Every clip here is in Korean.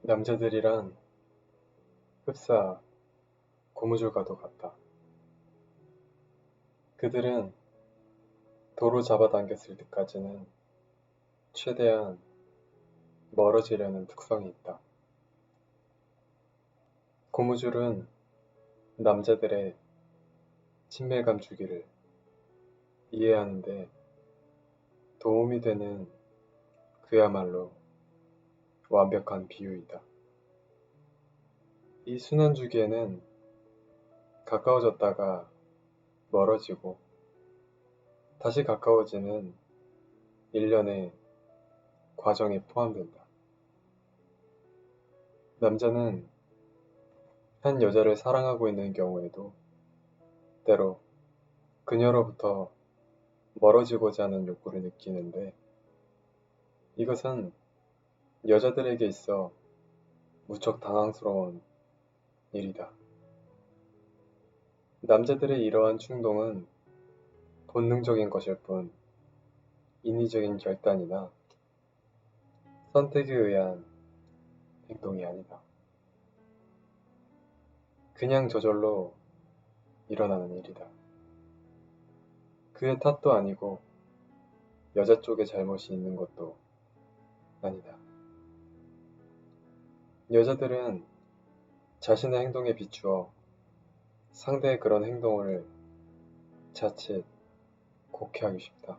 남자들이란 흡사, 고무줄과도 같다. 그들은 도로 잡아당겼을 때까지는 최대한 멀어지려는 특성이 있다. 고무줄은 남자들의 친밀감 주기를 이해하는데 도움이 되는 그야말로 완벽한 비유이다. 이 순환 주기에는 가까워졌다가 멀어지고 다시 가까워지는 일련의 과정이 포함된다. 남자는 한 여자를 사랑하고 있는 경우에도 때로 그녀로부터 멀어지고자 하는 욕구를 느끼는데 이것은 여자들에게 있어 무척 당황스러운 일이다. 남자들의 이러한 충동은 본능적인 것일 뿐 인위적인 결단이나 선택에 의한 행동이 아니다. 그냥 저절로 일어나는 일이다. 그의 탓도 아니고 여자 쪽에 잘못이 있는 것도 아니다. 여자들은 자신의 행동에 비추어 상대의 그런 행동을 자칫 곡해하기 쉽다.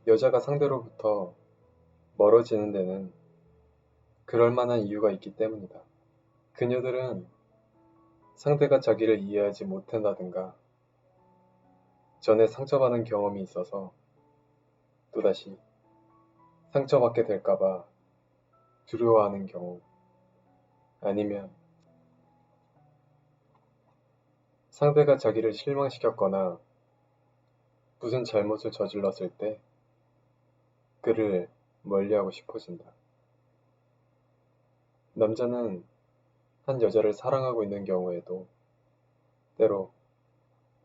여자가 상대로부터 멀어지는 데는 그럴 만한 이유가 있기 때문이다. 그녀들은 상대가 자기를 이해하지 못한다든가 전에 상처받은 경험이 있어서 또다시 상처받게 될까봐 두려워하는 경우 아니면 상대가 자기를 실망시켰거나 무슨 잘못을 저질렀을 때 그를 멀리하고 싶어진다. 남자는 한 여자를 사랑하고 있는 경우에도 때로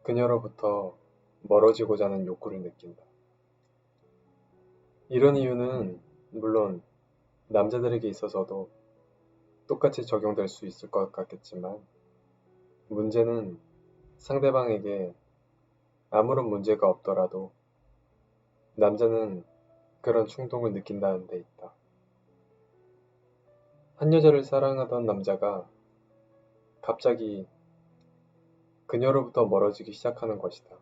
그녀로부터 멀어지고자 하는 욕구를 느낀다. 이런 이유는 물론 남자들에게 있어서도 똑같이 적용될 수 있을 것 같겠지만 문제는 상대방에게 아무런 문제가 없더라도 남자는 그런 충동을 느낀다는 데 있다. 한 여자를 사랑하던 남자가 갑자기 그녀로부터 멀어지기 시작하는 것이다.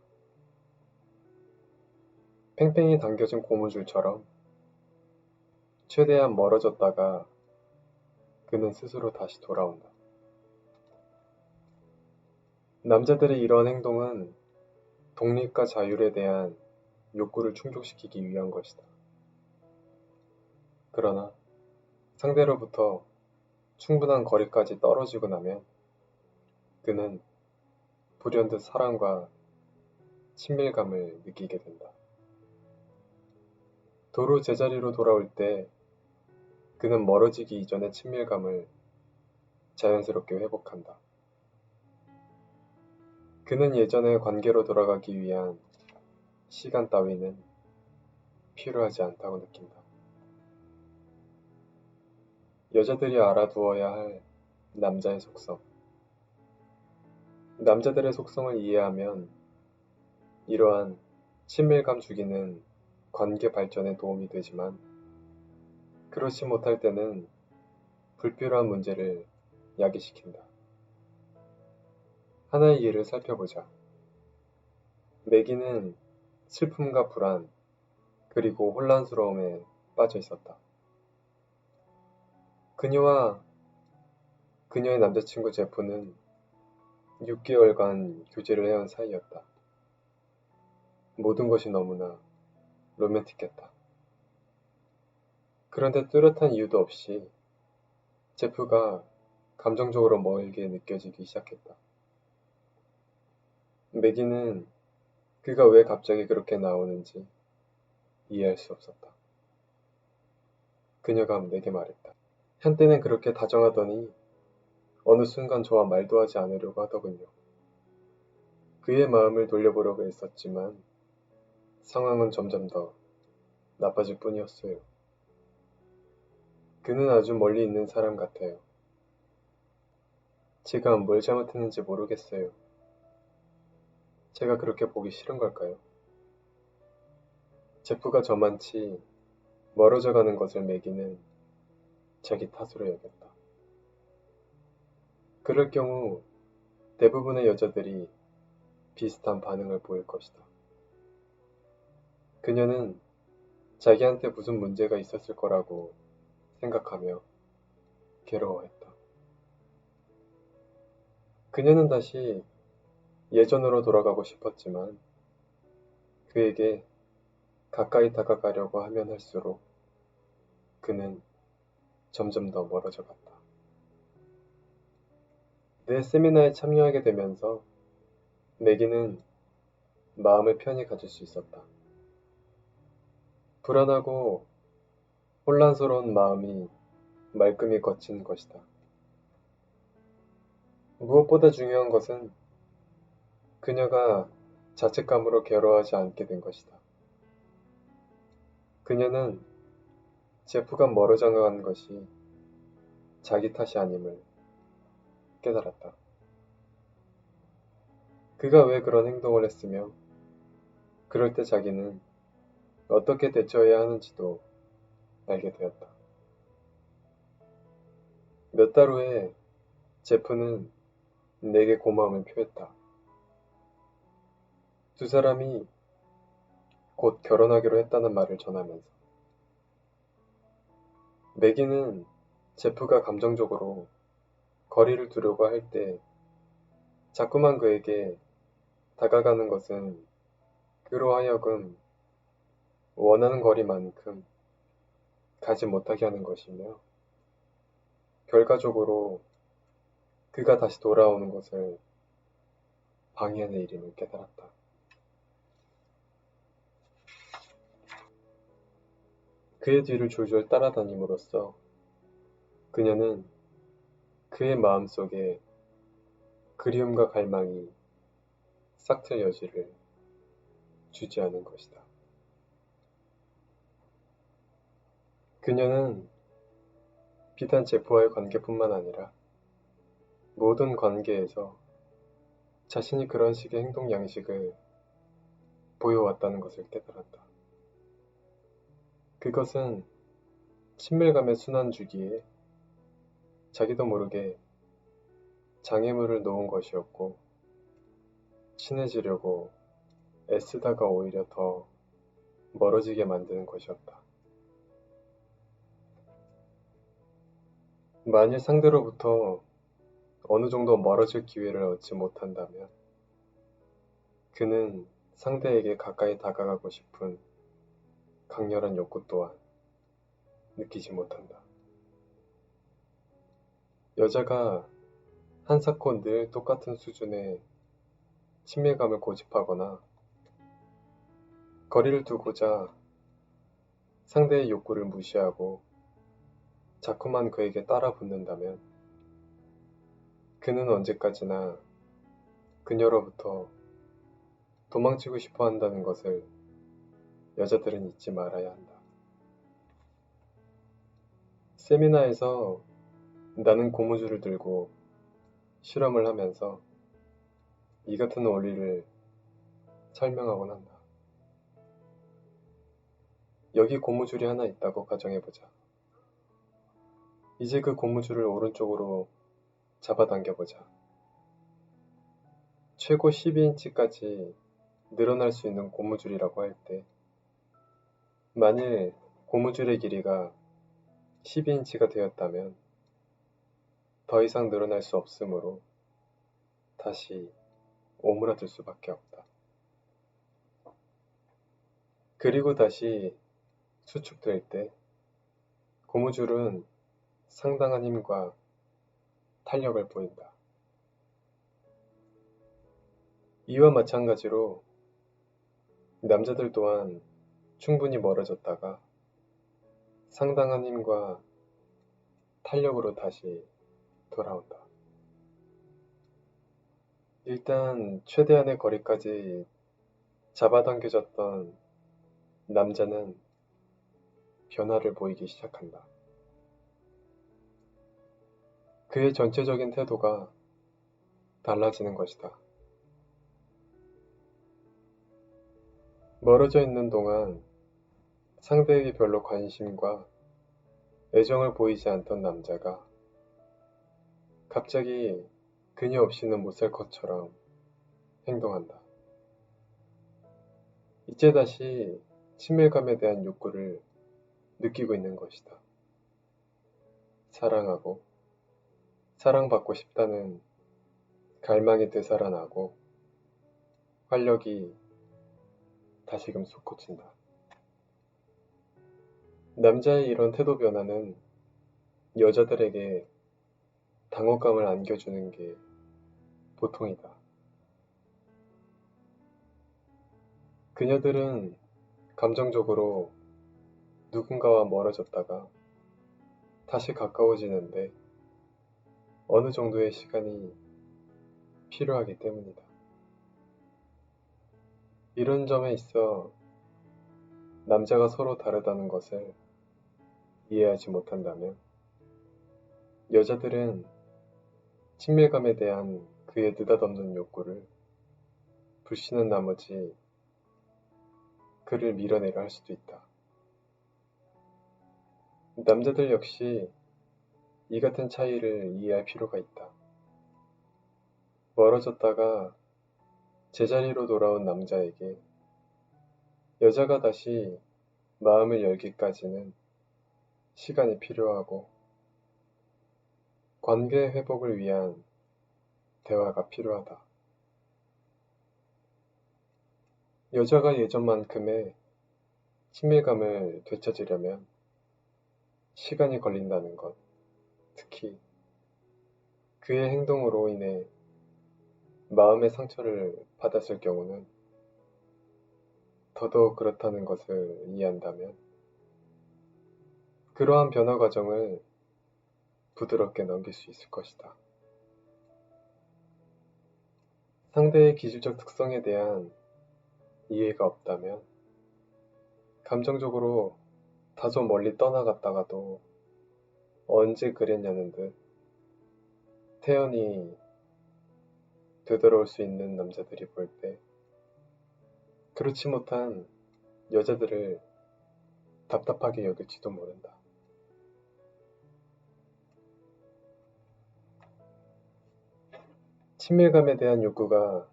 팽팽히 당겨진 고무줄처럼 최대한 멀어졌다가 그는 스스로 다시 돌아온다. 남자들의 이러한 행동은 독립과 자율에 대한 욕구를 충족시키기 위한 것이다. 그러나 상대로부터 충분한 거리까지 떨어지고 나면 그는 불현듯 사랑과 친밀감을 느끼게 된다. 도로 제자리로 돌아올 때 그는 멀어지기 이전의 친밀감을 자연스럽게 회복한다. 그는 예전의 관계로 돌아가기 위한 시간 따위는 필요하지 않다고 느낀다. 여자들이 알아두어야 할 남자의 속성. 남자들의 속성을 이해하면 이러한 친밀감 주기는 관계 발전에 도움이 되지만 그렇지 못할 때는 불필요한 문제를 야기시킨다. 하나의 예를 살펴보자. 매기는 슬픔과 불안, 그리고 혼란스러움에 빠져 있었다. 그녀와 그녀의 남자친구 제프는 6개월간 교제를 해온 사이였다. 모든 것이 너무나 로맨틱했다. 그런데 뚜렷한 이유도 없이 제프가 감정적으로 멀게 느껴지기 시작했다. 매기는 그가 왜 갑자기 그렇게 나오는지 이해할 수 없었다. 그녀가 내게 말했다. 한때는 그렇게 다정하더니 어느 순간 저와 말도 하지 않으려고 하더군요. 그의 마음을 돌려보려고 했었지만 상황은 점점 더 나빠질 뿐이었어요. 그는 아주 멀리 있는 사람 같아요. 제가 뭘 잘못했는지 모르겠어요. 제가 그렇게 보기 싫은 걸까요? 제프가 저만치 멀어져 가는 것을 매기는 자기 탓으로 여겼다. 그럴 경우 대부분의 여자들이 비슷한 반응을 보일 것이다. 그녀는 자기한테 무슨 문제가 있었을 거라고 생각하며 괴로워했다. 그녀는 다시 예전으로 돌아가고 싶었지만 그에게 가까이 다가가려고 하면 할수록 그는 점점 더 멀어져 갔다. 내 세미나에 참여하게 되면서 매기는 마음을 편히 가질 수 있었다. 불안하고 혼란스러운 마음이 말끔히 거친 것이다. 무엇보다 중요한 것은 그녀가 자책감으로 괴로워하지 않게 된 것이다. 그녀는 제프가 멀어져 간 것이 자기 탓이 아님을 깨달았다. 그가 왜 그런 행동을 했으며 그럴 때 자기는 어떻게 대처해야 하는지도 알게 되었다. 몇 달 후에 제프는 내게 고마움을 표했다. 두 사람이 곧 결혼하기로 했다는 말을 전하면서 매기는 제프가 감정적으로 거리를 두려고 할 때 자꾸만 그에게 다가가는 것은 그로 하여금 원하는 거리만큼 가지 못하게 하는 것이며 결과적으로 그가 다시 돌아오는 것을 방해하는 일임을 깨달았다. 그의 뒤를 졸졸 따라다님으로써 그녀는 그의 마음속에 그리움과 갈망이 싹틀 여지를 주지 않은 것이다. 그녀는 비단 제프와의 관계뿐만 아니라 모든 관계에서 자신이 그런 식의 행동 양식을 보여왔다는 것을 깨달았다. 그것은 친밀감의 순환주기에 자기도 모르게 장애물을 놓은 것이었고 친해지려고 애쓰다가 오히려 더 멀어지게 만드는 것이었다. 만일 상대로부터 어느 정도 멀어질 기회를 얻지 못한다면 그는 상대에게 가까이 다가가고 싶은 강렬한 욕구 또한 느끼지 못한다. 여자가 한사코 늘 똑같은 수준의 친밀감을 고집하거나 거리를 두고자 상대의 욕구를 무시하고 자꾸만 그에게 따라 붙는다면 그는 언제까지나 그녀로부터 도망치고 싶어 한다는 것을 여자들은 잊지 말아야 한다. 세미나에서 나는 고무줄을 들고 실험을 하면서 이 같은 원리를 설명하곤 한다. 여기 고무줄이 하나 있다고 가정해보자. 이제 그 고무줄을 오른쪽으로 잡아당겨보자. 최고 12인치까지 늘어날 수 있는 고무줄이라고 할 때, 만일 고무줄의 길이가 12인치가 되었다면 더 이상 늘어날 수 없으므로 다시 오므라들 수밖에 없다. 그리고 다시 수축될 때 고무줄은 상당한 힘과 탄력을 보인다. 이와 마찬가지로 남자들 또한 충분히 멀어졌다가 상당한 힘과 탄력으로 다시 돌아온다. 일단 최대한의 거리까지 잡아당겨졌던 남자는 변화를 보이기 시작한다. 그의 전체적인 태도가 달라지는 것이다. 멀어져 있는 동안 상대에게 별로 관심과 애정을 보이지 않던 남자가 갑자기 그녀 없이는 못 살 것처럼 행동한다. 이제 다시 친밀감에 대한 욕구를 느끼고 있는 것이다. 사랑하고 사랑받고 싶다는 갈망이 되살아나고 활력이 다시금 솟구친다. 남자의 이런 태도 변화는 여자들에게 당혹감을 안겨주는 게 보통이다. 그녀들은 감정적으로 누군가와 멀어졌다가 다시 가까워지는데 어느 정도의 시간이 필요하기 때문이다. 이런 점에 있어 남자가 서로 다르다는 것을 이해하지 못한다면 여자들은 친밀감에 대한 그의 느닷없는 욕구를 불신한 나머지 그를 밀어내려 할 수도 있다. 남자들 역시 이 같은 차이를 이해할 필요가 있다. 멀어졌다가 제자리로 돌아온 남자에게 여자가 다시 마음을 열기까지는 시간이 필요하고 관계 회복을 위한 대화가 필요하다. 여자가 예전만큼의 친밀감을 되찾으려면 시간이 걸린다는 것, 특히 그의 행동으로 인해 마음의 상처를 받았을 경우는 더더욱 그렇다는 것을 이해한다면 그러한 변화 과정을 부드럽게 넘길 수 있을 것이다. 상대의 기질적 특성에 대한 이해가 없다면 감정적으로 다소 멀리 떠나갔다가도 언제 그랬냐는 듯 태연히 되돌아올 수 있는 남자들이 볼 때 그렇지 못한 여자들을 답답하게 여길지도 모른다. 친밀감에 대한 욕구가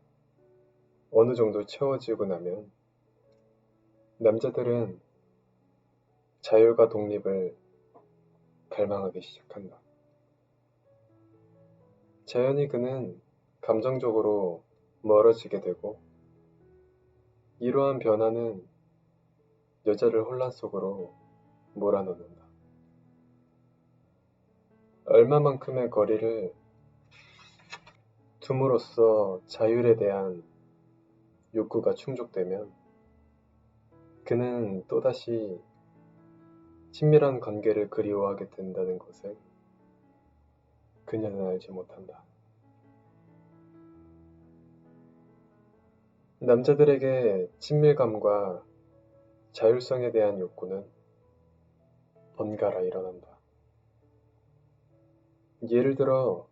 어느 정도 채워지고 나면 남자들은 자율과 독립을 갈망하기 시작한다. 자연히 그는 감정적으로 멀어지게 되고 이러한 변화는 여자를 혼란 속으로 몰아넣는다. 얼마만큼의 거리를 둠으로써 자율에 대한 욕구가 충족되면 그는 또다시 친밀한 관계를 그리워하게 된다는 것을 그녀는 알지 못한다. 남자들에게 친밀감과 자율성에 대한 욕구는 번갈아 일어난다. 예를 들어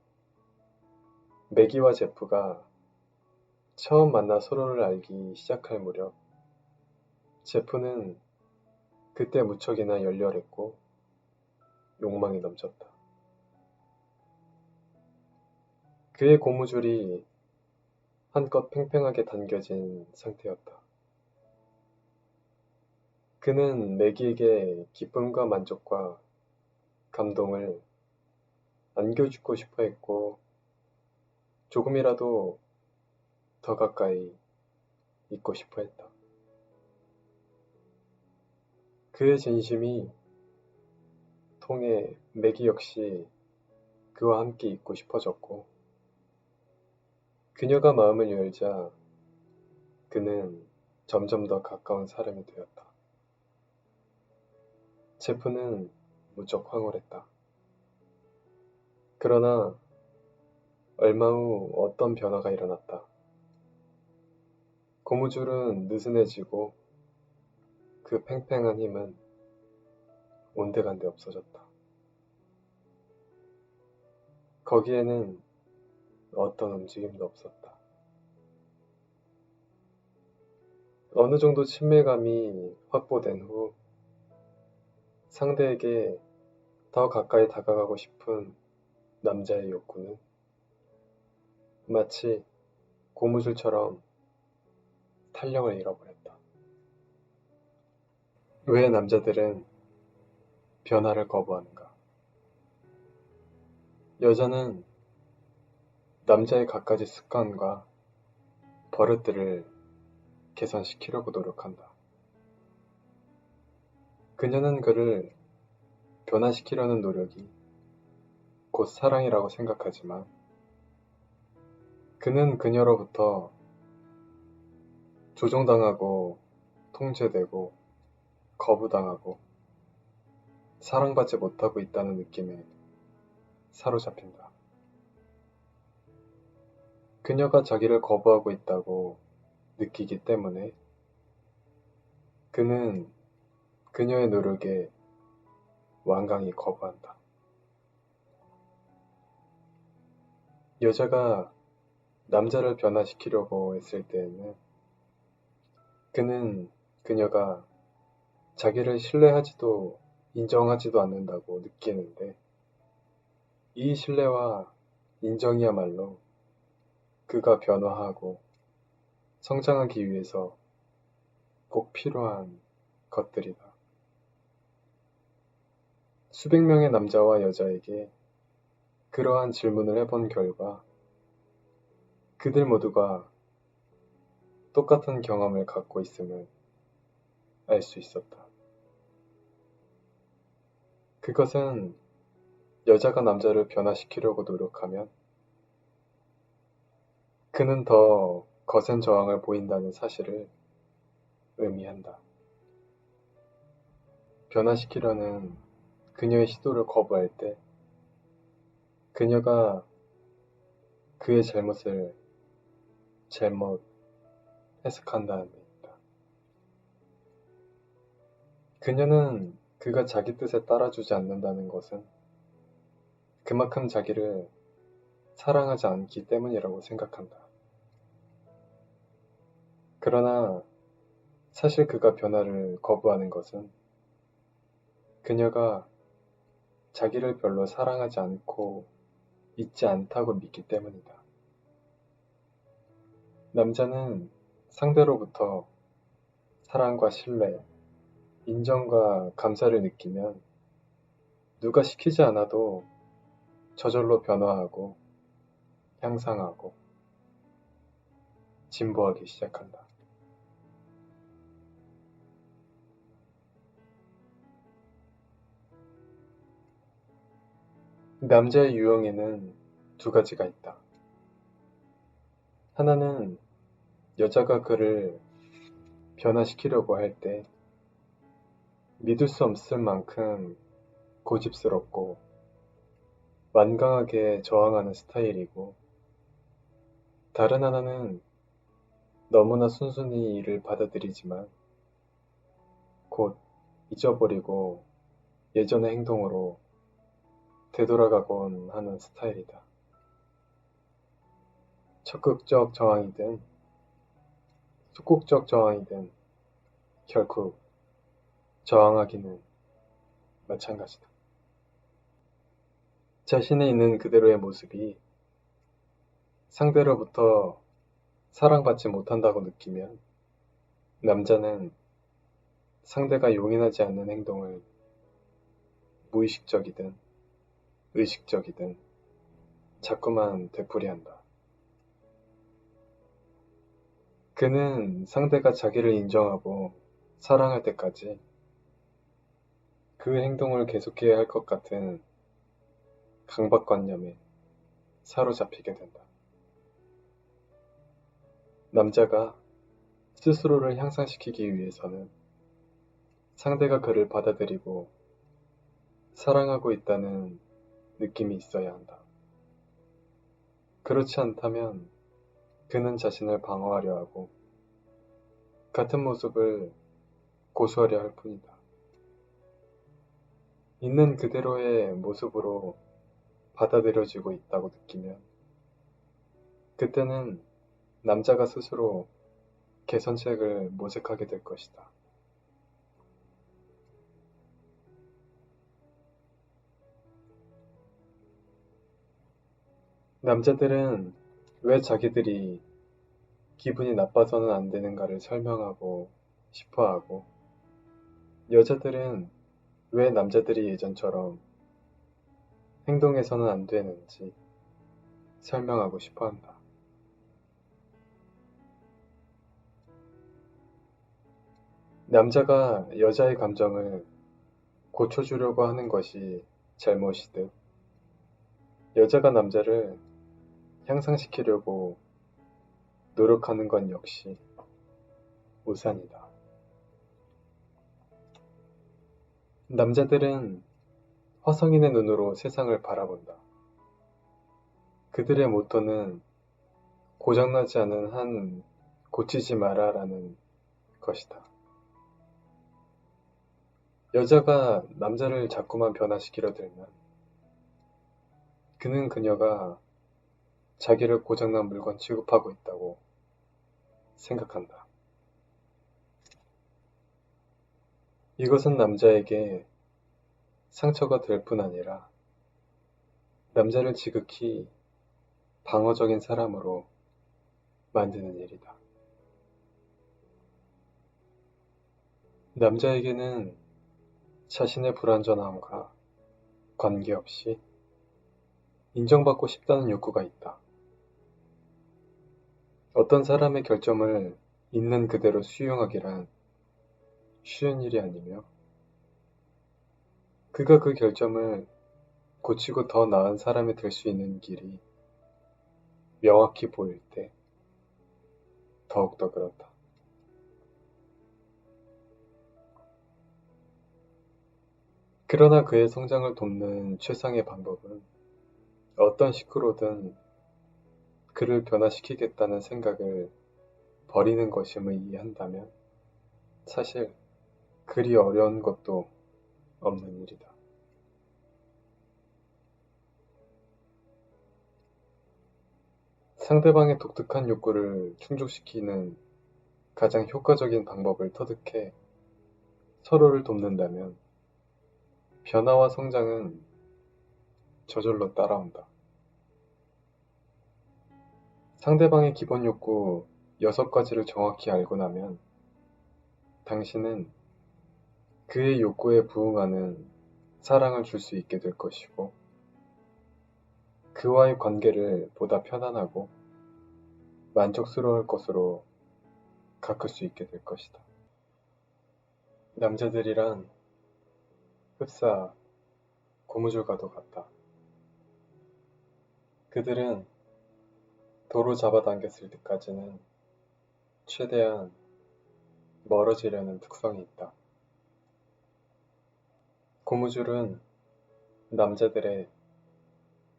매기와 제프가 처음 만나 서로를 알기 시작할 무렵 제프는 그때 무척이나 열렬했고 욕망이 넘쳤다. 그의 고무줄이 한껏 팽팽하게 당겨진 상태였다. 그는 매기에게 기쁨과 만족과 감동을 안겨주고 싶어 했고 조금이라도 더 가까이 있고 싶어 했다. 그의 진심이 통해 매기 역시 그와 함께 있고 싶어졌고 그녀가 마음을 열자 그는 점점 더 가까운 사람이 되었다. 제프는 무척 황홀했다. 그러나 얼마 후 어떤 변화가 일어났다. 고무줄은 느슨해지고 그 팽팽한 힘은 온데간데 없어졌다. 거기에는 어떤 움직임도 없었다. 어느 정도 친밀감이 확보된 후 상대에게 더 가까이 다가가고 싶은 남자의 욕구는 마치 고무줄처럼 탄력을 잃어버렸다. 왜 남자들은 변화를 거부하는가? 여자는 남자의 갖가지 습관과 버릇들을 개선시키려고 노력한다. 그녀는 그를 변화시키려는 노력이 곧 사랑이라고 생각하지만 그는 그녀로부터 조종당하고 통제되고 거부당하고 사랑받지 못하고 있다는 느낌에 사로잡힌다. 그녀가 자기를 거부하고 있다고 느끼기 때문에 그는 그녀의 노력에 완강히 거부한다. 여자가 남자를 변화시키려고 했을 때에는 그는 그녀가 자기를 신뢰하지도 인정하지도 않는다고 느끼는데 이 신뢰와 인정이야말로 그가 변화하고 성장하기 위해서 꼭 필요한 것들이다. 수백 명의 남자와 여자에게 그러한 질문을 해본 결과 그들 모두가 똑같은 경험을 갖고 있음을 알 수 있었다. 그것은 여자가 남자를 변화시키려고 노력하면 그는 더 거센 저항을 보인다는 사실을 의미한다. 변화시키려는 그녀의 시도를 거부할 때 그녀가 그의 잘못을 잘못 해석한다는 얘기다. 그녀는 그가 자기 뜻에 따라주지 않는다는 것은 그만큼 자기를 사랑하지 않기 때문이라고 생각한다. 그러나 사실 그가 변화를 거부하는 것은 그녀가 자기를 별로 사랑하지 않고 있지 않다고 믿기 때문이다. 남자는 상대로부터 사랑과 신뢰, 인정과 감사를 느끼면 누가 시키지 않아도 저절로 변화하고 향상하고 진보하기 시작한다. 남자의 유형에는 두 가지가 있다. 하나는 여자가 그를 변화시키려고 할 때 믿을 수 없을 만큼 고집스럽고 완강하게 저항하는 스타일이고 다른 하나는 너무나 순순히 이를 받아들이지만 곧 잊어버리고 예전의 행동으로 되돌아가곤 하는 스타일이다. 적극적 저항이든 소극적 저항이든 결국 저항하기는 마찬가지다. 자신이 있는 그대로의 모습이 상대로부터 사랑받지 못한다고 느끼면 남자는 상대가 용인하지 않는 행동을 무의식적이든 의식적이든 자꾸만 되풀이한다. 그는 상대가 자기를 인정하고 사랑할 때까지 그 행동을 계속해야 할 것 같은 강박관념에 사로잡히게 된다. 남자가 스스로를 향상시키기 위해서는 상대가 그를 받아들이고 사랑하고 있다는 느낌이 있어야 한다. 그렇지 않다면 그는 자신을 방어하려 하고 같은 모습을 고수하려 할 뿐이다. 있는 그대로의 모습으로 받아들여지고 있다고 느끼면 그때는 남자가 스스로 개선책을 모색하게 될 것이다. 남자들은 왜 자기들이 기분이 나빠서는 안 되는가를 설명하고 싶어 하고, 여자들은 왜 남자들이 예전처럼 행동해서는 안 되는지 설명하고 싶어 한다. 남자가 여자의 감정을 고쳐주려고 하는 것이 잘못이듯, 여자가 남자를 향상시키려고 노력하는 건 역시 우산이다. 남자들은 화성인의 눈으로 세상을 바라본다. 그들의 모토는 고장나지 않은 한 고치지 마라라는 것이다. 여자가 남자를 자꾸만 변화시키려 들면 그는 그녀가 자기를 고장난 물건 취급하고 있다고 생각한다. 이것은 남자에게 상처가 될 뿐 아니라 남자를 지극히 방어적인 사람으로 만드는 일이다. 남자에게는 자신의 불완전함과 관계없이 인정받고 싶다는 욕구가 있다. 어떤 사람의 결점을 있는 그대로 수용하기란 쉬운 일이 아니며, 그가 그 결점을 고치고 더 나은 사람이 될 수 있는 길이 명확히 보일 때 더욱더 그렇다. 그러나 그의 성장을 돕는 최상의 방법은 어떤 식으로든 그를 변화시키겠다는 생각을 버리는 것임을 이해한다면 사실 그리 어려운 것도 없는 일이다. 상대방의 독특한 욕구를 충족시키는 가장 효과적인 방법을 터득해 서로를 돕는다면 변화와 성장은 저절로 따라온다. 상대방의 기본 욕구 6가지를 정확히 알고 나면 당신은 그의 욕구에 부응하는 사랑을 줄 수 있게 될 것이고, 그와의 관계를 보다 편안하고 만족스러울 것으로 가꿀 수 있게 될 것이다. 남자들이란 흡사 고무줄과도 같다. 그들은 도로 잡아당겼을 때까지는 최대한 멀어지려는 특성이 있다. 고무줄은 남자들의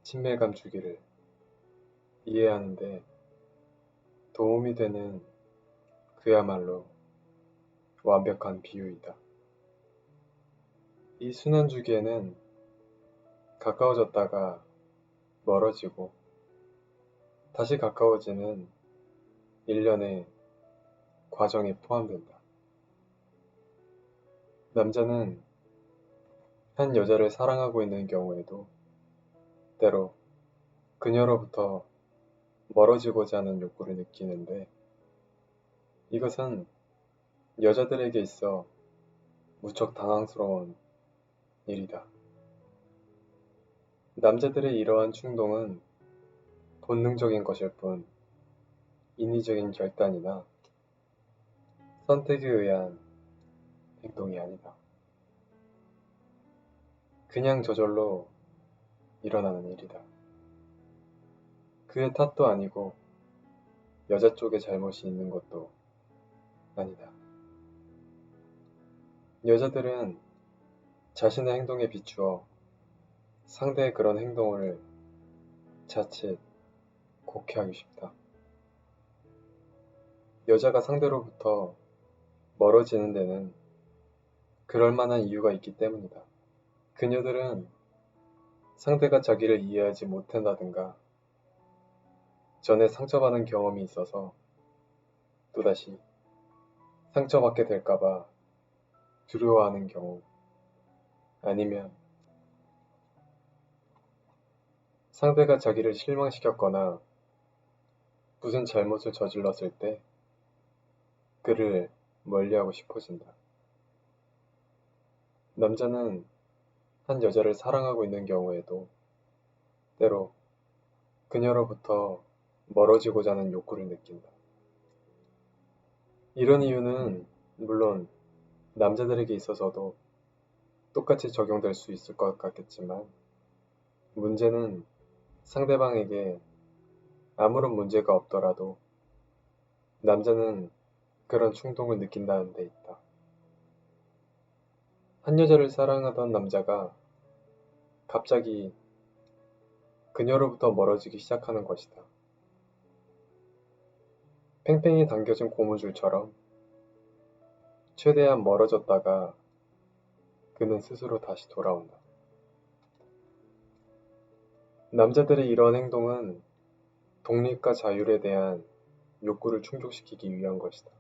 친밀감 주기를 이해하는데 도움이 되는 그야말로 완벽한 비유이다. 이 순환 주기에는 가까워졌다가 멀어지고 다시 가까워지는 일련의 과정이 포함된다. 남자는 한 여자를 사랑하고 있는 경우에도 때로 그녀로부터 멀어지고자 하는 욕구를 느끼는데, 이것은 여자들에게 있어 무척 당황스러운 일이다. 남자들의 이러한 충동은 본능적인 것일 뿐 인위적인 결단이나 선택에 의한 행동이 아니다. 그냥 저절로 일어나는 일이다. 그의 탓도 아니고 여자 쪽에 잘못이 있는 것도 아니다. 여자들은 자신의 행동에 비추어 상대의 그런 행동을 자칫 곡해하기 쉽다. 여자가 상대로부터 멀어지는 데는 그럴 만한 이유가 있기 때문이다. 그녀들은 상대가 자기를 이해하지 못한다든가 전에 상처받은 경험이 있어서 또다시 상처받게 될까봐 두려워하는 경우, 아니면 상대가 자기를 실망시켰거나 무슨 잘못을 저질렀을 때 그를 멀리하고 싶어진다. 남자는 한 여자를 사랑하고 있는 경우에도 때로 그녀로부터 멀어지고자 하는 욕구를 느낀다. 이런 이유는 물론 남자들에게 있어서도 똑같이 적용될 수 있을 것 같겠지만, 문제는 상대방에게 아무런 문제가 없더라도 남자는 그런 충동을 느낀다는 데 있다. 한 여자를 사랑하던 남자가 갑자기 그녀로부터 멀어지기 시작하는 것이다. 팽팽히 당겨진 고무줄처럼 최대한 멀어졌다가 그는 스스로 다시 돌아온다. 남자들의 이런 행동은 독립과 자율에 대한 욕구를 충족시키기 위한 것이다.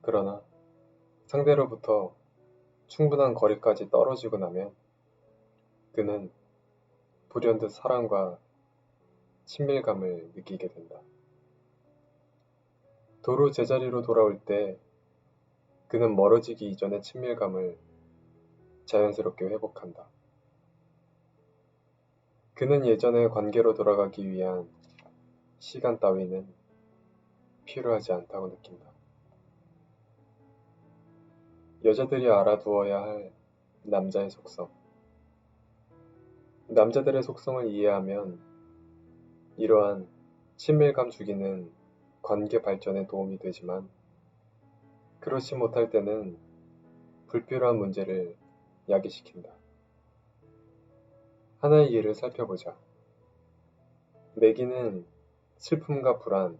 그러나 상대로부터 충분한 거리까지 떨어지고 나면 그는 불현듯 사랑과 친밀감을 느끼게 된다. 도로 제자리로 돌아올 때 그는 멀어지기 이전의 친밀감을 자연스럽게 회복한다. 그는 예전의 관계로 돌아가기 위한 시간 따위는 필요하지 않다고 느낀다. 여자들이 알아두어야 할 남자의 속성. 남자들의 속성을 이해하면 이러한 친밀감 주기는 관계 발전에 도움이 되지만, 그렇지 못할 때는 불필요한 문제를 야기시킨다. 하나의 예를 살펴보자. 매기는 슬픔과 불안,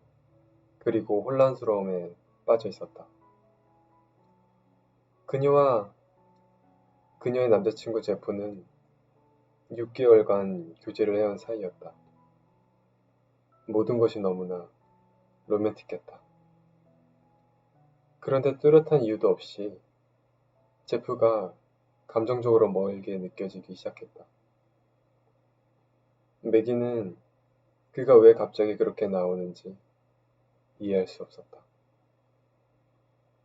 그리고 혼란스러움에 빠져 있었다. 그녀와 그녀의 남자친구 제프는 6개월간 교제를 해온 사이였다. 모든 것이 너무나 로맨틱했다. 그런데 뚜렷한 이유도 없이 제프가 감정적으로 멀게 느껴지기 시작했다. 매기는 그가 왜 갑자기 그렇게 나오는지 이해할 수 없었다.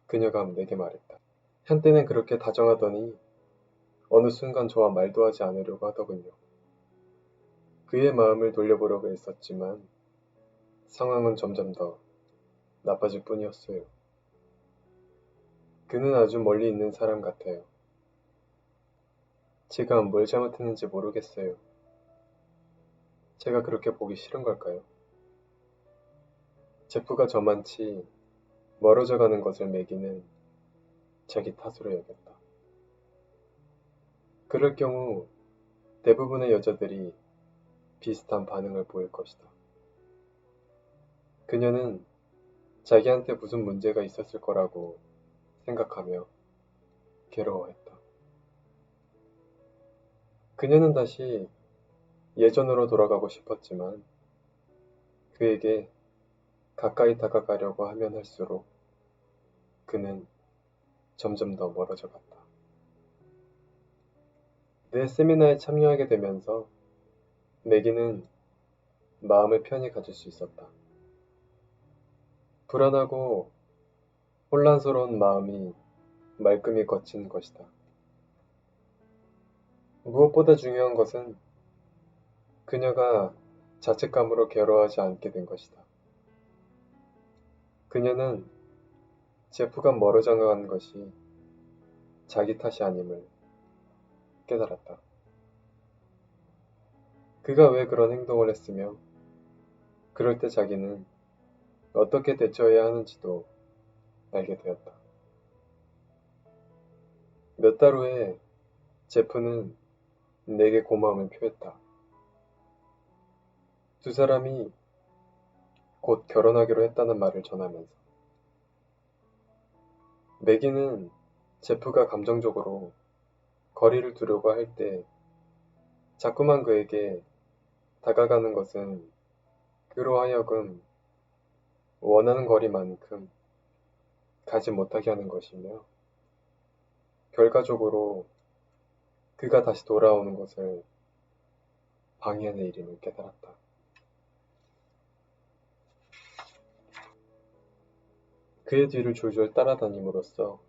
그녀가 내게 말했다. 한때는 그렇게 다정하더니 어느 순간 저와 말도 하지 않으려고 하더군요. 그의 마음을 돌려보려고 했었지만 상황은 점점 더 나빠질 뿐이었어요. 그는 아주 멀리 있는 사람 같아요. 제가 뭘 잘못했는지 모르겠어요. 제가 그렇게 보기 싫은 걸까요? 제프가 저만치 멀어져 가는 것을 매기는 자기 탓으로 여겼다. 그럴 경우 대부분의 여자들이 비슷한 반응을 보일 것이다. 그녀는 자기한테 무슨 문제가 있었을 거라고 생각하며 괴로워했다. 그녀는 다시 예전으로 돌아가고 싶었지만 그에게 가까이 다가가려고 하면 할수록 그는 점점 더 멀어져 갔다. 내 세미나에 참여하게 되면서 매기는 마음을 편히 가질 수 있었다. 불안하고 혼란스러운 마음이 말끔히 거친 것이다. 무엇보다 중요한 것은 그녀가 자책감으로 괴로워하지 않게 된 것이다. 그녀는 제프가 멀어져 간 것이 자기 탓이 아님을 깨달았다. 그가 왜 그런 행동을 했으며 그럴 때 자기는 어떻게 대처해야 하는지도 알게 되었다. 몇 달 후에 제프는 내게 고마움을 표했다. 두 사람이 곧 결혼하기로 했다는 말을 전하면서. 매기는 제프가 감정적으로 거리를 두려고 할 때 자꾸만 그에게 다가가는 것은 그로 하여금 원하는 거리만큼 가지 못하게 하는 것이며 결과적으로 그가 다시 돌아오는 것을 방해하는 일임을 깨달았다. 그의 뒤를 줄줄 따라다님으로써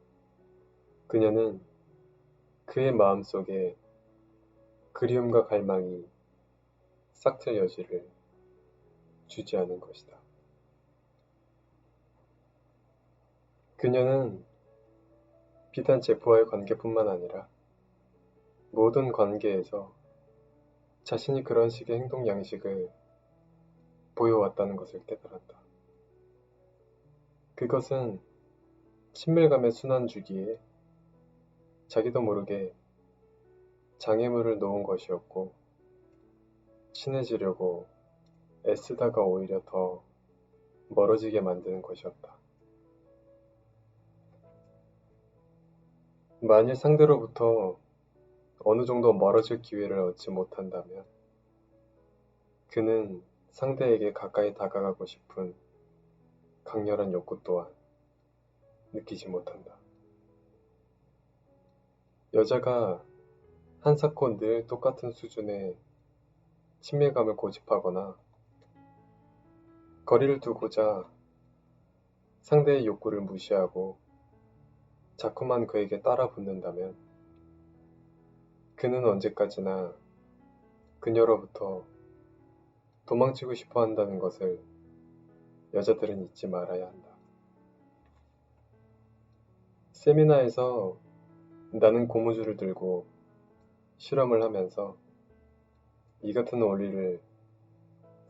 그녀는 그의 마음속에 그리움과 갈망이 싹틀 여지를 주지 않은 것이다. 그녀는 비단 제프와의 관계뿐만 아니라 모든 관계에서 자신이 그런 식의 행동 양식을 보여왔다는 것을 깨달았다. 그것은 친밀감의 순환주기에 자기도 모르게 장애물을 놓은 것이었고 친해지려고 애쓰다가 오히려 더 멀어지게 만드는 것이었다. 만일 상대로부터 어느 정도 멀어질 기회를 얻지 못한다면 그는 상대에게 가까이 다가가고 싶은 강렬한 욕구 또한 느끼지 못한다. 여자가 한사코 늘 똑같은 수준의 친밀감을 고집하거나 거리를 두고자 상대의 욕구를 무시하고 자꾸만 그에게 따라 붙는다면 그는 언제까지나 그녀로부터 도망치고 싶어 한다는 것을 여자들은 잊지 말아야 한다. 세미나에서 나는 고무줄을 들고 실험을 하면서 이 같은 원리를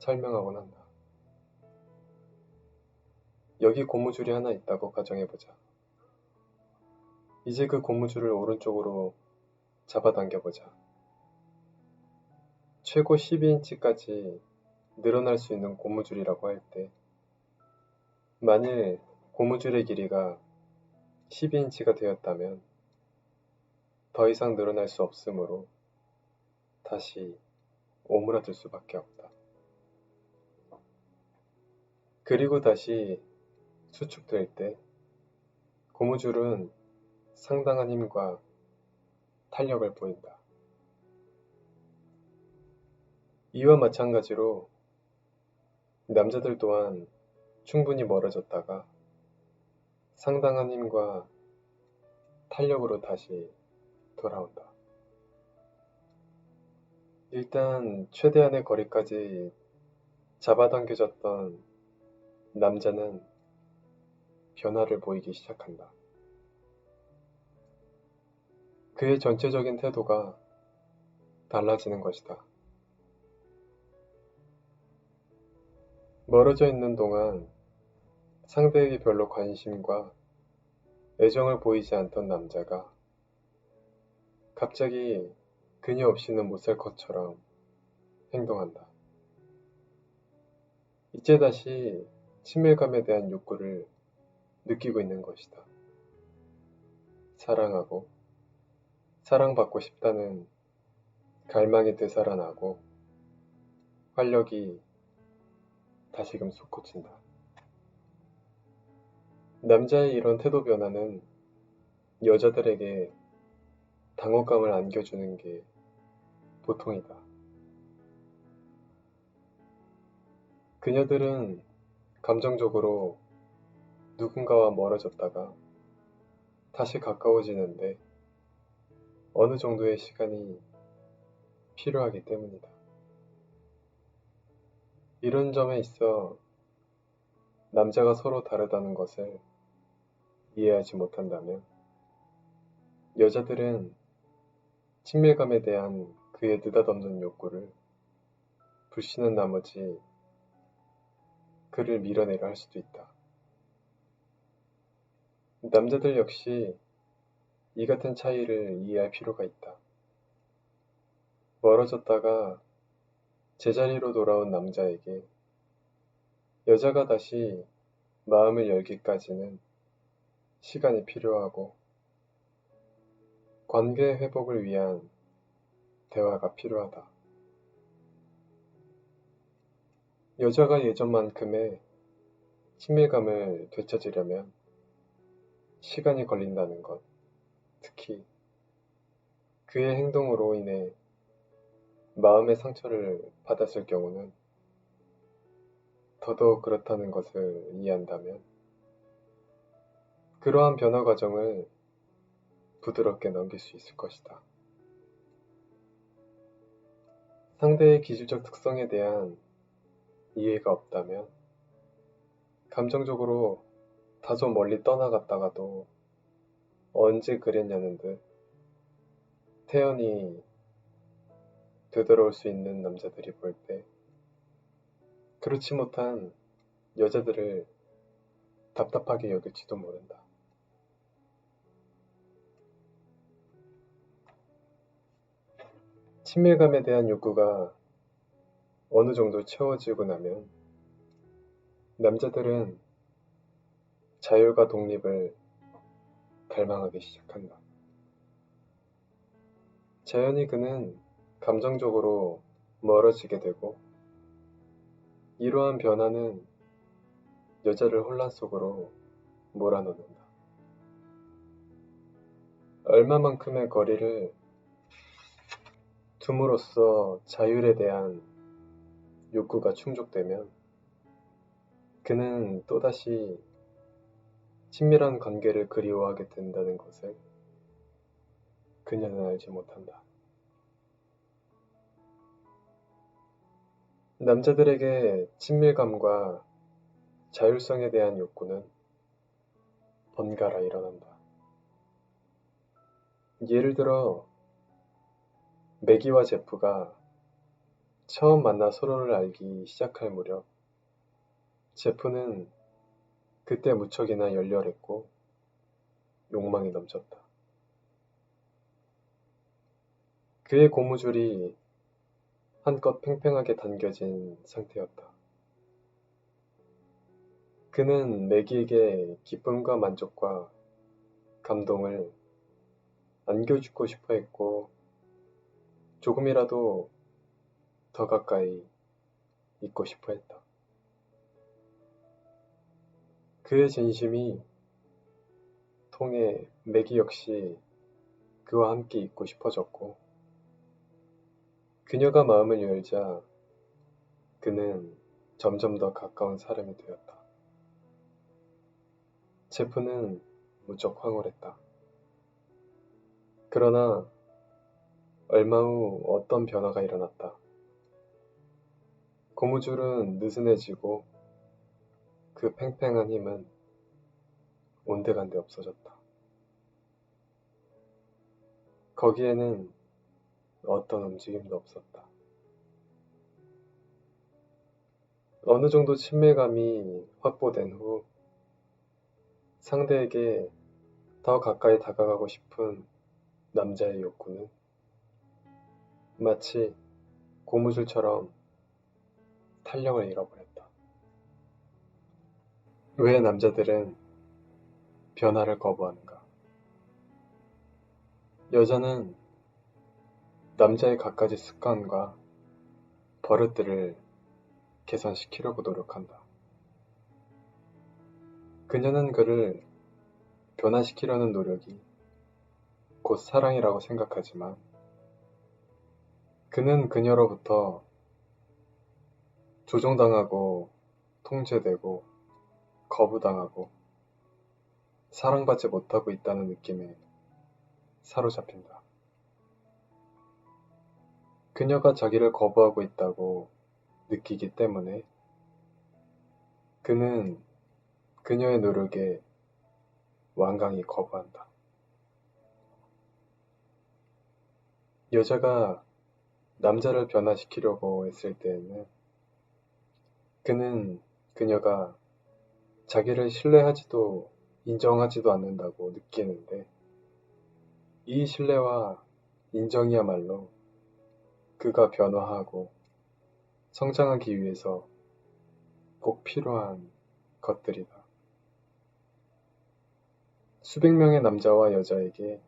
설명하곤 한다. 여기 고무줄이 하나 있다고 가정해보자. 이제 그 고무줄을 오른쪽으로 잡아당겨보자. 최고 12인치까지 늘어날 수 있는 고무줄이라고 할 때, 만일 고무줄의 길이가 12인치가 되었다면 더 이상 늘어날 수 없으므로 다시 오므라들 수밖에 없다. 그리고 다시 수축될 때 고무줄은 상당한 힘과 탄력을 보인다. 이와 마찬가지로 남자들 또한 충분히 멀어졌다가 상당한 힘과 탄력으로 다시 돌아온다. 일단 최대한의 거리까지 잡아당겨졌던 남자는 변화를 보이기 시작한다. 그의 전체적인 태도가 달라지는 것이다. 멀어져 있는 동안 상대에게 별로 관심과 애정을 보이지 않던 남자가 갑자기 그녀 없이는 못 살 것처럼 행동한다. 이제 다시 친밀감에 대한 욕구를 느끼고 있는 것이다. 사랑하고 사랑받고 싶다는 갈망이 되살아나고 활력이 다시금 솟구친다. 남자의 이런 태도 변화는 여자들에게 당혹감을 안겨주는 게 보통이다. 그녀들은 감정적으로 누군가와 멀어졌다가 다시 가까워지는데 어느 정도의 시간이 필요하기 때문이다. 이런 점에 있어 남자가 서로 다르다는 것을 이해하지 못한다면 여자들은 친밀감에 대한 그의 느닷없는 욕구를 불신한 나머지 그를 밀어내려 할 수도 있다. 남자들 역시 이 같은 차이를 이해할 필요가 있다. 멀어졌다가 제자리로 돌아온 남자에게 여자가 다시 마음을 열기까지는 시간이 필요하고 관계 회복을 위한 대화가 필요하다. 여자가 예전만큼의 친밀감을 되찾으려면 시간이 걸린다는 것, 특히 그의 행동으로 인해 마음의 상처를 받았을 경우는 더더욱 그렇다는 것을 이해한다면 그러한 변화 과정을 부드럽게 넘길 수 있을 것이다. 상대의 기질적 특성에 대한 이해가 없다면 감정적으로 다소 멀리 떠나갔다가도 언제 그랬냐는 듯 태연히 되돌아올 수 있는 남자들이 볼 때 그렇지 못한 여자들을 답답하게 여길지도 모른다. 친밀감에 대한 욕구가 어느 정도 채워지고 나면 남자들은 자율과 독립을 갈망하기 시작한다. 자연히 그는 감정적으로 멀어지게 되고 이러한 변화는 여자를 혼란 속으로 몰아넣는다. 얼마만큼의 거리를 둠으로써 자율에 대한 욕구가 충족되면 그는 또다시 친밀한 관계를 그리워하게 된다는 것을 그녀는 알지 못한다. 남자들에게 친밀감과 자율성에 대한 욕구는 번갈아 일어난다. 예를 들어 매기와 제프가 처음 만나 서로를 알기 시작할 무렵 제프는 그때 무척이나 열렬했고 욕망이 넘쳤다. 그의 고무줄이 한껏 팽팽하게 당겨진 상태였다. 그는 매기에게 기쁨과 만족과 감동을 안겨주고 싶어 했고 조금이라도 더 가까이 있고 싶어 했다. 그의 진심이 통해 매기 역시 그와 함께 있고 싶어졌고 그녀가 마음을 열자 그는 점점 더 가까운 사람이 되었다. 제프는 무척 황홀했다. 그러나 얼마 후 어떤 변화가 일어났다. 고무줄은 느슨해지고 그 팽팽한 힘은 온데간데 없어졌다. 거기에는 어떤 움직임도 없었다. 어느 정도 친밀감이 확보된 후 상대에게 더 가까이 다가가고 싶은 남자의 욕구는 마치 고무줄처럼 탄력을 잃어버렸다. 왜 남자들은 변화를 거부하는가? 여자는 남자의 갖가지 습관과 버릇들을 개선시키려고 노력한다. 그녀는 그를 변화시키려는 노력이 곧 사랑이라고 생각하지만 그는 그녀로부터 조종당하고 통제되고 거부당하고 사랑받지 못하고 있다는 느낌에 사로잡힌다. 그녀가 자기를 거부하고 있다고 느끼기 때문에 그는 그녀의 노력에 완강히 거부한다. 여자가 남자를 변화시키려고 했을 때에는 그는 그녀가 자기를 신뢰하지도 인정하지도 않는다고 느끼는데 이 신뢰와 인정이야말로 그가 변화하고 성장하기 위해서 꼭 필요한 것들이다. 수백 명의 남자와 여자에게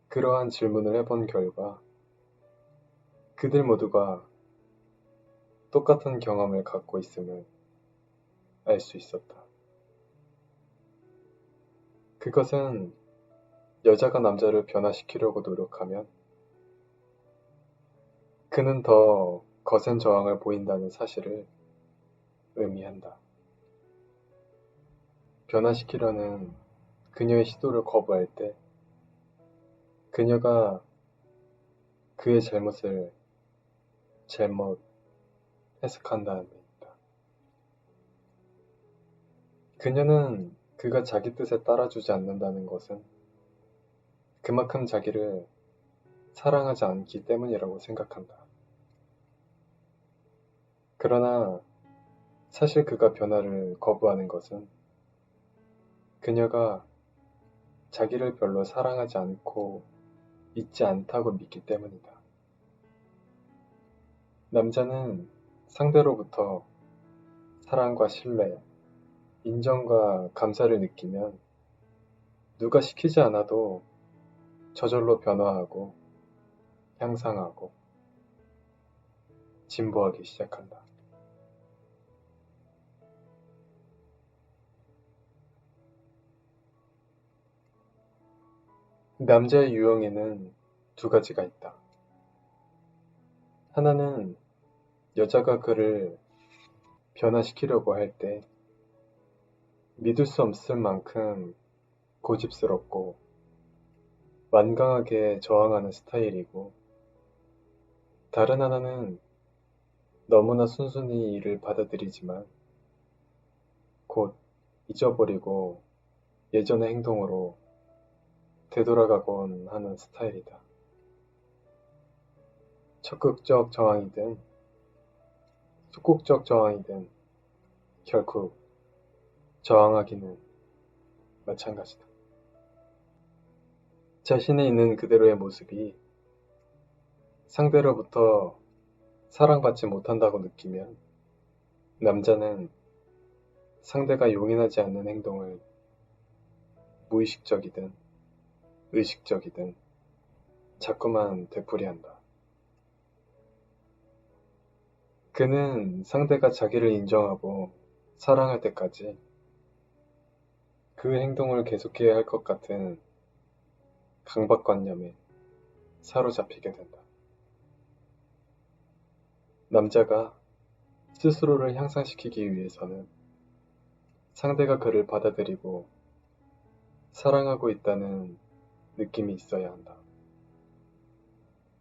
그러한 질문을 해본 결과 그들 모두가 똑같은 경험을 갖고 있음을 알 수 있었다. 그것은 여자가 남자를 변화시키려고 노력하면 그는 더 거센 저항을 보인다는 사실을 의미한다. 변화시키려는 그녀의 시도를 거부할 때 그녀가 그의 잘못을 잘못 해석한다는 얘기다. 그녀는 그가 자기 뜻에 따라주지 않는다는 것은 그만큼 자기를 사랑하지 않기 때문이라고 생각한다. 그러나 사실 그가 변화를 거부하는 것은 그녀가 자기를 별로 사랑하지 않고 있지 않다고 믿기 때문이다. 남자는 상대로부터 사랑과 신뢰, 인정과 감사를 느끼면 누가 시키지 않아도 저절로 변화하고 향상하고 진보하기 시작한다. 남자의 유형에는 두 가지가 있다. 하나는 여자가 그를 변화시키려고 할 때 믿을 수 없을 만큼 고집스럽고 완강하게 저항하는 스타일이고, 다른 하나는 너무나 순순히 이를 받아들이지만 곧 잊어버리고 예전의 행동으로 되돌아가곤 하는 스타일이다. 적극적 저항이든 소극적 저항이든 결국 저항하기는 마찬가지다. 자신이 있는 그대로의 모습이 상대로부터 사랑받지 못한다고 느끼면 남자는 상대가 용인하지 않는 행동을 무의식적이든 의식적이든 자꾸만 되풀이한다. 그는 상대가 자기를 인정하고 사랑할 때까지 그 행동을 계속해야 할 것 같은 강박관념에 사로잡히게 된다. 남자가 스스로를 향상시키기 위해서는 상대가 그를 받아들이고 사랑하고 있다는 느낌이 있어야 한다.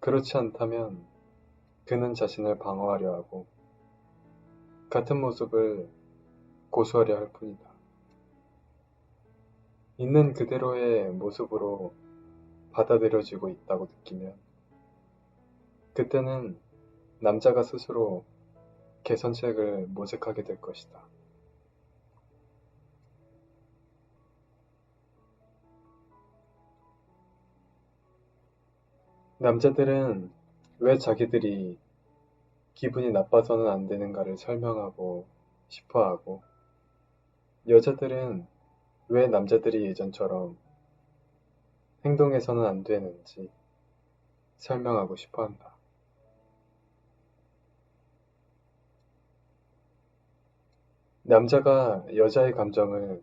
그렇지 않다면 그는 자신을 방어하려 하고 같은 모습을 고수하려 할 뿐이다. 있는 그대로의 모습으로 받아들여지고 있다고 느끼면 그때는 남자가 스스로 개선책을 모색하게 될 것이다. 남자들은 왜 자기들이 기분이 나빠서는 안 되는가를 설명하고 싶어 하고, 여자들은 왜 남자들이 예전처럼 행동해서는 안 되는지 설명하고 싶어 한다. 남자가 여자의 감정을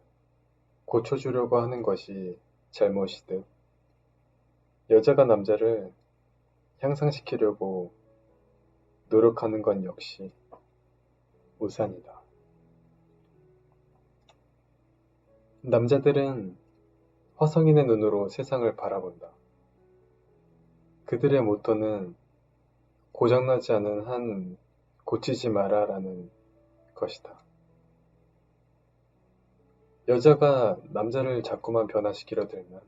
고쳐주려고 하는 것이 잘못이듯, 여자가 남자를 향상시키려고 노력하는 건 역시 우산이다. 남자들은 화성인의 눈으로 세상을 바라본다. 그들의 모토는 고장나지 않은 한 고치지 마라 라는 것이다. 여자가 남자를 자꾸만 변화시키려 들면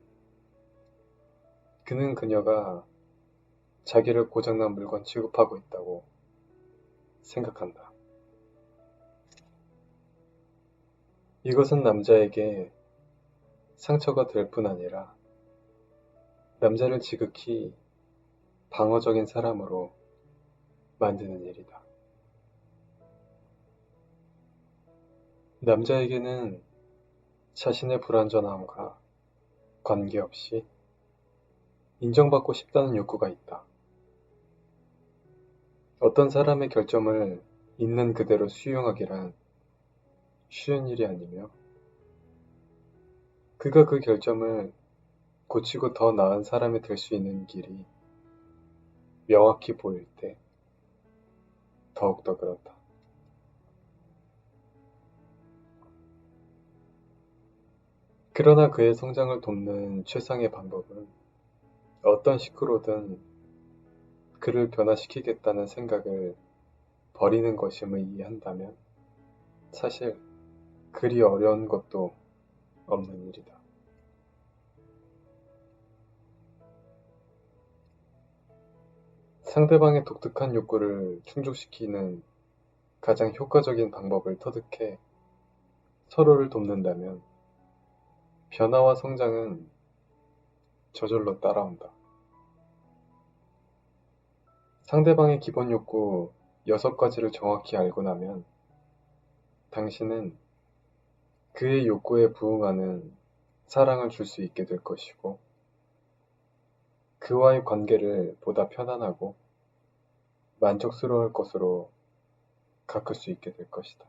그는 그녀가 자기를 고장난 물건 취급하고 있다고 생각한다. 이것은 남자에게 상처가 될 뿐 아니라 남자를 지극히 방어적인 사람으로 만드는 일이다. 남자에게는 자신의 불완전함과 관계없이 인정받고 싶다는 욕구가 있다. 어떤 사람의 결점을 있는 그대로 수용하기란 쉬운 일이 아니며 그가 그 결점을 고치고 더 나은 사람이 될 수 있는 길이 명확히 보일 때 더욱더 그렇다. 그러나 그의 성장을 돕는 최상의 방법은 어떤 식으로든 그를 변화시키겠다는 생각을 버리는 것임을 이해한다면 사실 그리 어려운 것도 없는 일이다. 상대방의 독특한 욕구를 충족시키는 가장 효과적인 방법을 터득해 서로를 돕는다면 변화와 성장은 저절로 따라온다. 상대방의 기본 욕구 6가지를 정확히 알고 나면 당신은 그의 욕구에 부응하는 사랑을 줄 수 있게 될 것이고 그와의 관계를 보다 편안하고 만족스러울 것으로 가꿀 수 있게 될 것이다.